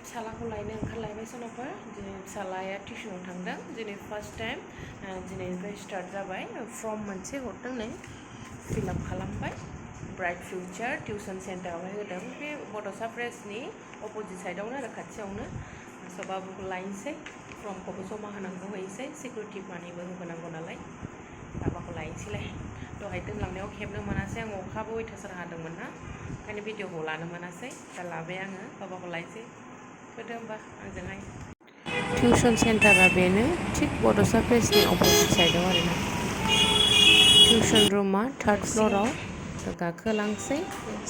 फिसालाखौ लायनो ओंखारलायबाय सोनाबफोर दिनै फिसालाया टिउसनाव थांदों दिनै फार्स्ट टाइम दिनैनिफ्राय स्टार्ट जाबाय फर्म मोनसे हरदों नै फिलआप खालामबाय ब्राइट फिउचार टिउसन सेन्टारावहाय होदों बे बड'सा प्रेसनि अपोजिट साइडआवनो आरो खाथियावनो स' बाबुखौ लायनोसै फर्मखौबो जमा होनांगौ हैनोसै सिकिउरिटि मानिबो होबोनांगौ नालाय बाबाखौ लायनोसैलाय दहाय दोनलांनायाव खेबनो मोनासै आं अखाबो अयथासार हादोंमोन ना ओंखायनो भिडिअखौ लानो मोनासै दा लाबाय आङो बाबाखौ लायनोसै फैदो होमबा आंजोंहाय टिउसन सेन्टारा बेनो थिग बड'सा प्रेसनि अपोजिट साइडआव आरोना टिउसन रुमा थार्ड फ्ल'राव गाखोलांसै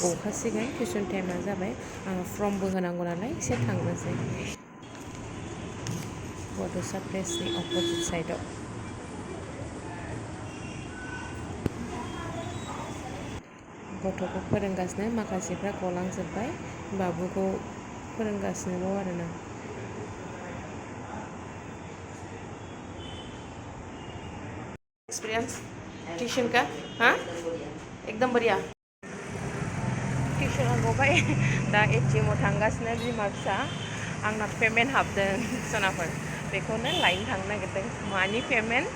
गखासिगोन टिउसन टाइमा जाबाय आङो फर्मबो होनांगौ नालाय एसे थांनोसै बड'सा प्रेसनि अपोजिट साइडआव गथ'खौ फोरोंगासिनो माखासेफ्रा गलांजोब्बाय बाबुखौ फोरोंगासिनोल' आरोना एक्सपीरियंस ट्यूशन का हाँ एकदम बढ़िया ट्यूशन गबाय दा एटिएमाव थांगासिनो बिमा फिसा आंना पेमेन्ट हाबदों सनाफोर बेखौनो लायनो थांनो नागिरदों मानि पेमेन्ट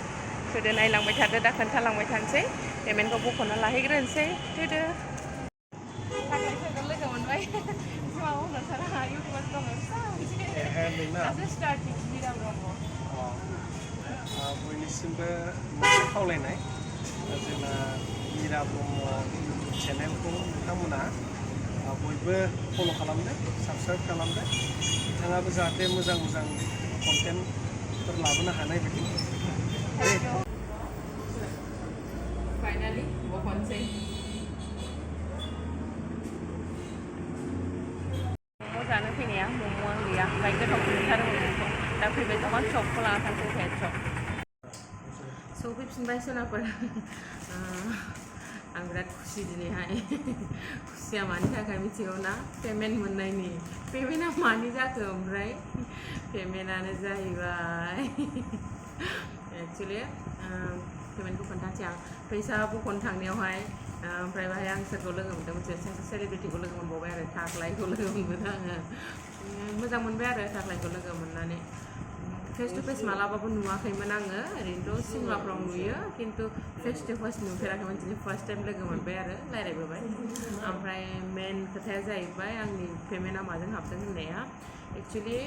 थोदो नायलांबाय थादो दा खोन्थालांबाय थानोसै पेमेन्टखौ बख'ना लाहैग्रोनोसै थोदो थाग्लायफोरखौ लोगो मोनबाय सिमाव होनसारा इउटुबार दङ दासो स्टार्टिं मिरा ब्रह्म बयनिसिमबो मोनसे खावलायनाय जोंना मिरा ब्रह्म इउटुब चेनेलखौ नोंथांमोना बयबो फल' खालामदो साबस्क्राइब खालामदो बिथाङाबो जाहाथे मोजां मोजां कन्टेन्टफोर लाबोनो हानाय बायदि फाइनाली बख'नोसै मम' जानो फैनाया मम'आ गैया ओमफ्राय गोथाव मोनथारो मम'खौ दा फैबाय दखान चपखौ लाना थांसै हेड चप सफैफिनबाय सोनाफोर आं बिराद खुसि दिनैहाय खुसिया मानि थाखाय मिथिगौ ना पेमेन्ट मोननायनि पेमेन्टआ मानि जाखो ओमफ्राय पेमेन्टआनो जाहैबाय एक्सुवेलि पेमेन्टखौ खोन्थानोसै आं फैसा बख'नो थांनायावहाय ओमफ्राय बाहाय आं सोरखौ लोगो मोनदों सासे सेलिब्रिटिखौ लोगो मोनबावबाय आरो थाख्लायखौ लोगो मोनबोदों आङो मोजां मोनबाय आरो थाख्लायखौ लोगो मोननानै फेस टु फेस मालाबाबो नुवाखैमोन आङो ओरैनोथ' सिनेमाफ्राव नुयो खिन्थु फेस टु फेस नुफेराखैमोन दिनै फार्स्ट टाइम लोगो मोनबाय आरो रायज्लायबोबाय ओमफ्राय मेन खोथाया जाहैबाय आंनि पेमेन्टआ माजों हाबदों होननाया एक्सुवेलि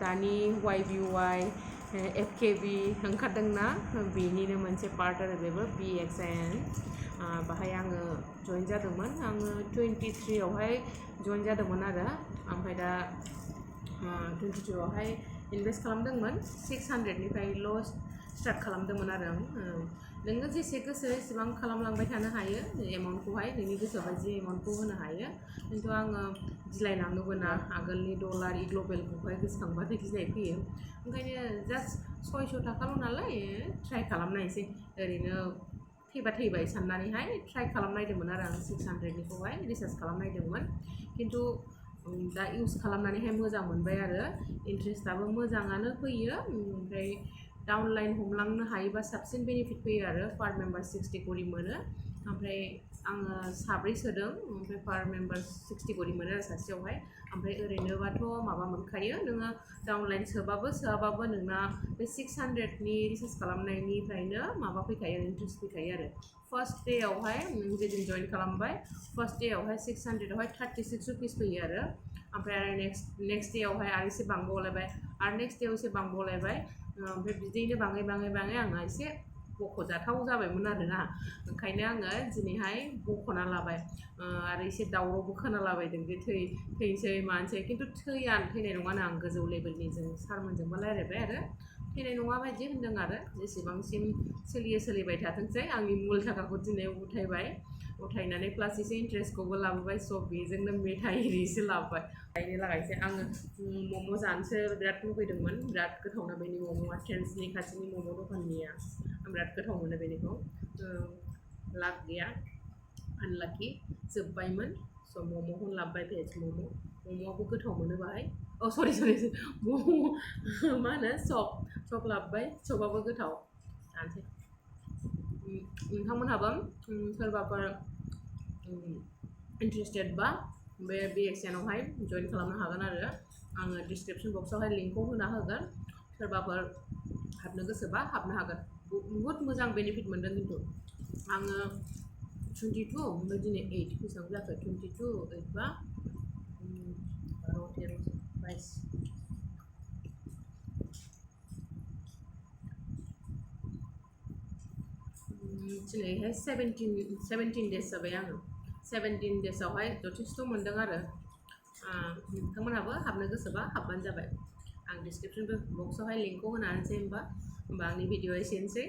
दानि YBY FKB ओंखारदोंना बेनिनो मोनसे पार्ट आरो बेबो BXN बाहाय आङो जइन जादोंमोन आङो 23आवहाय जइन जादोंमोन आरो ओमफ्राय दा 22आवहाय इनभेस्ट खालामदोंमोन 600निफ्रायल' स्टार्ट खालामदोंमोन आरो आं नोङो जेसे गोसो एसेबां खालामलांबाय थानो हायो एमाउन्टखौहाय नोंनि गोसोआवहाय जि एमाउन्टखौ होनो हायो खिन्थु आङो गिलायलाङोबो ना आगोलनि डलार ग्लबेलखौहाय गोसोखांबाथाय गिनाय फैयो ओंखायनो जास्ट 600 थाखाल' नालाय ट्राइ खालामनायसै ओरैनो थैबा थैबाय साननानैहाय ट्राइ खालामनायदोंमोन आरो आं 600निखौहाय रिसार्च खालामनायदोंमोन खिन्थु दा इउज खालामनानैहाय मोजां मोनबाय आरो इन्ट्रेस्टआबो मोजाङानो फैयो ओमफ्राय डाउनलाइन हमलांनो हायोबा साबसिन बेनिफिट फैयो आरो पार मेम्बार 60 करि मोनो ओमफ्राय आङो साब्रै सोदों ओमफ्राय पार मेम्बार 60 करि मोनो आरो सासेयावहाय ओमफ्राय ओरैनोबाथ' माबा मोनखायो नोङो डाउनलाइन सोआबाबो नोंना बे 600नि रिसार्च खालामनायनिफ्रायनो माबा फैखायो इन्ट्रेस्ट फैखायो आरो फार्स्ट डेआवहाय नों जेदिन जइन खालामबाय फार्स्ट डेआवहाय 600आवहाय 36 रुपिस फैयो आरो ओमफ्राय आरो नेक्स्ट डेआवहाय आरो एसे बांबावलायबाय आरो नेक्स्ट डेआव एसे बांबावलायबाय ओमफ्राय बिदिनो बाङै आंहा एसे बख'जाथाव जाबायमोन आरोना ओंखायनो आङो दिनैहाय बख'ना लाबाय आरो एसे दावरावबो खोनालाबायदों जे थैसै मानसै खिन्थु थैनाय नङानो आं गोजौ लेभेलनि जों सारमोनजोंबो रायज्लायबाय आरो थैनाय नङा बायदि होनदों आरो जेसेबांसिम सोलिबाय थाथोंसै आंनि मुल थाखाखौ दिनै उथायनानै प्लास एसे इन्ट्रेस्टखौबो लाबोबाय स' बेजोंनो मेथाइ एरिसो लाबोबाय गायनो लागायसै आङो मम' जानोसो बिराद लुबैदोंमोन बिराद गोथावना बेनि मम'आ ट्रेन्सनि खाथिनि मम' दखाननिया आं बिराद गोथाव मोनो बेनिखौ लाक गैया आनलाकि जोब्बायमोन स' मम'खौनो लाबोबाय भेज मम'आबो गोथाव मोनो बाहाय सरि मम' मा होनो सप लाबोबाय सपआबो गोथाव जानोसै नोंथांमोनहाबो सोरबाफोर इन्ट्रेस्टेड बा बे BXN आवहाय जइन खालामनो हागोन आरो आङो डिसक्रिपसन बक्सआवहाय लिंकखौ होना होगोन सोरबाफोर हाबनो गोसोबा हाबनो हागोन बुहुत मोजां बेनिफिट मोनदों खिन्थु आङो 22 ओमफ्राय दिनै 8 बेसेबां जाखो 22 8 बा 12 13 22 दिनैहाय 17 डेज जाबाय आङो 17 डेजआवहाय जथेस्थ' मोनदों आरो नोंथांमोनहाबो हाबनो गोसोबा हाबबानो जाबाय आं डिसक्रिपसन बक्सआवहाय लिंकखौ होना होनोसै होमबा आंनि भिडिअआ एसेनोसै